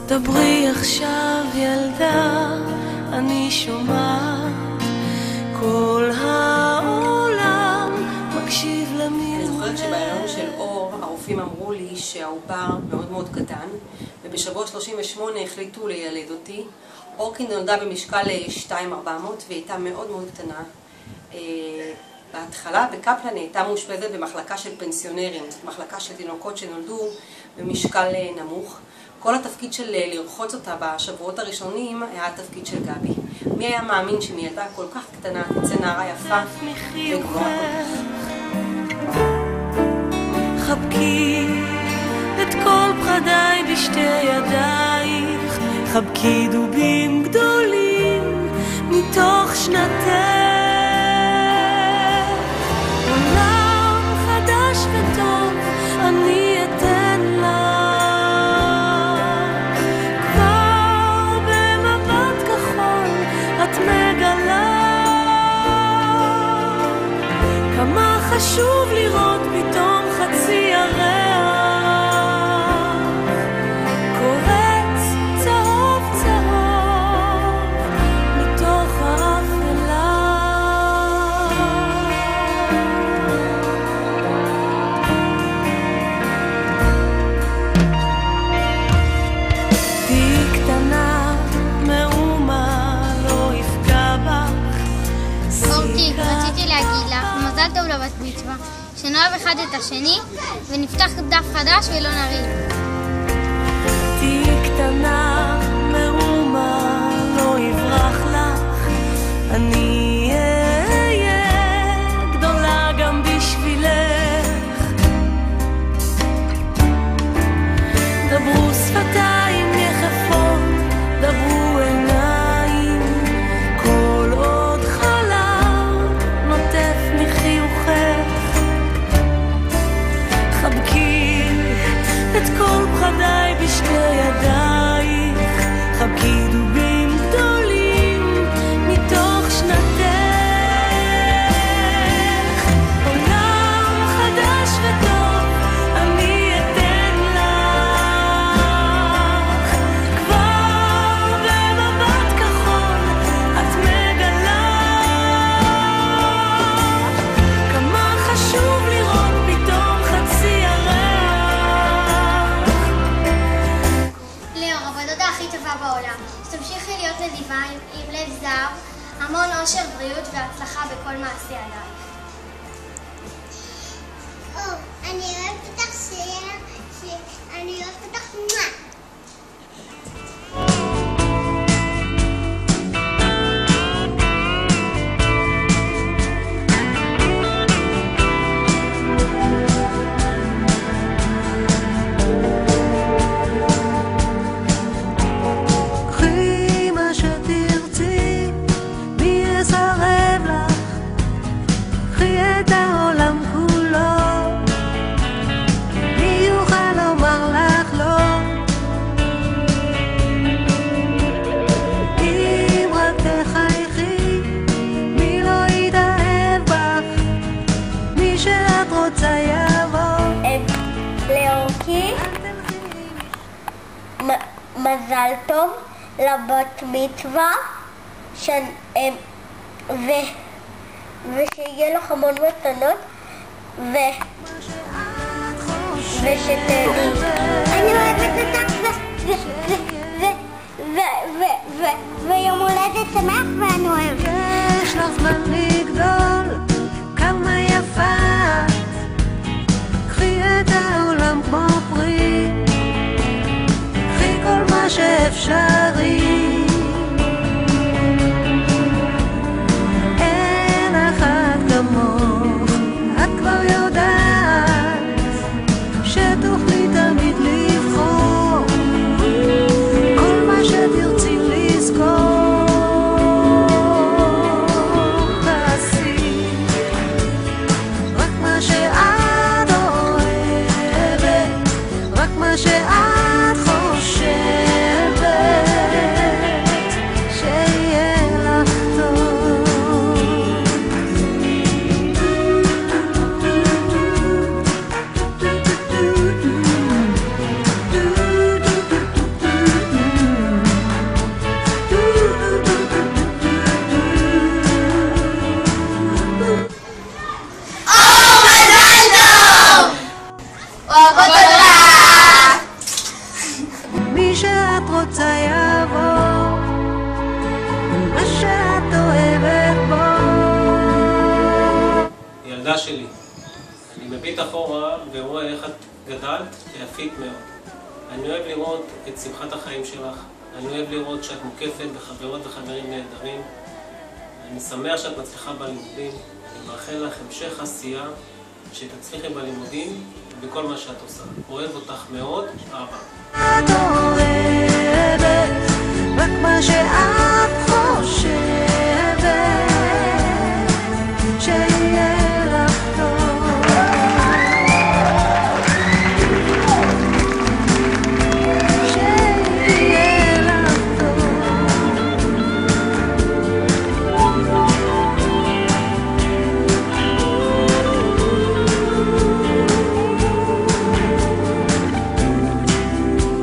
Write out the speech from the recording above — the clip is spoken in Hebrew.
דברי עכשיו ילדה, אני שומעת, כל העולם מקשיב למילה. אני זוכרת שבהיריון של אור הרופאים אמרו לי שהעובר מאוד מאוד קטן, ובשבוע 38 החליטו לילד אותי. אורקין נולדה במשקל 2,400 והיא הייתה מאוד מאוד קטנה. בהתחלה בקפלן הייתה מאושפזת במחלקה של פנסיונרים, מחלקה של תינוקות שנולדו במשקל נמוך. כל התפקיד של לרחוץ אותה בשבועות הראשונים היה התפקיד של גבי. מי היה מאמין שמילדה כל כך קטנה תצא נערה יפה וגבוהה כל כך. חבקי את כל פחדיי בשתי ידייך, חבקי דובים גדולים מתוך שנתך. עולם חדש וטוב אני אתן לך, כבר במבט כחול את מגלה כמה חשוב לראות פתאום חצי ירח קורץ צהוב צהוב מתוך האפלה. תהי קטנה, מאומה לא יפגע בך. אורתי, רציתי להגיד לך מזל טוב לבת מצווה, שנאהב אחד את השני ונפתח דף חדש ולא נריב. תהי קטנה, מאומה לא יברח לך, אני אהיה גדולה גם בשבילך. דברו שפתיים יחפות, דברו עיניים, כל עוד חלב נוטף מחיוכך. חבקי את כל פחדיי בשתי ידייך, חבקי דובים גדולים מתוך שנתך. עולם חדש וטוב אני אתן לך, כבר במבט כחול את מגלה כמה חשוב לראות פתאום חצי ירח. ליאור, הבדודה הכי טובה בעולם, שתמשיכי להיות נדיבה עם לב זר, המון אושר, בריאות והצלחה בכל מעשי ידייך. אני אוהבת אותך אני אוהבת אותך מה? קחי מה שתרצי, מי יסרב לך, קחי את העולם כולו, מי יוכל לומר לך לא, אם רק תחייכי, מי לא יתאהב בך, מי שאת רוצה יבוא. לאורקי, מזל טוב לבת מצווה, ושיהיה לך המון מתנות, ושתהני. אני אוהבת אותך ויום הולדת שמח ואני אוהבת. יש לך זמן לגדול, כמה יפה את, קחי את העולם כמו פרי, קחי כל מה שאפשרי, אין אחת כמוך, את כבר יודעת שתוכלי תמיד לבחור כל מה שתרצי לזכור. שאת רוצה יעבור, מה שאת אוהבת בו. ילדה שלי, אני מביט אחורה ורואה איך את גדלת ויפית מאוד. אני אוהב לראות את שמחת החיים שלך, אני אוהב לראות שאת מוקפת בחברות וחברים נהדרים. אני שמח שאת מצליחה בלימודים, אני מאחל לך המשך עשייה, שתצליחי בלימודים ובכל מה שאת עושה. אוהב אותך מאוד, אבא.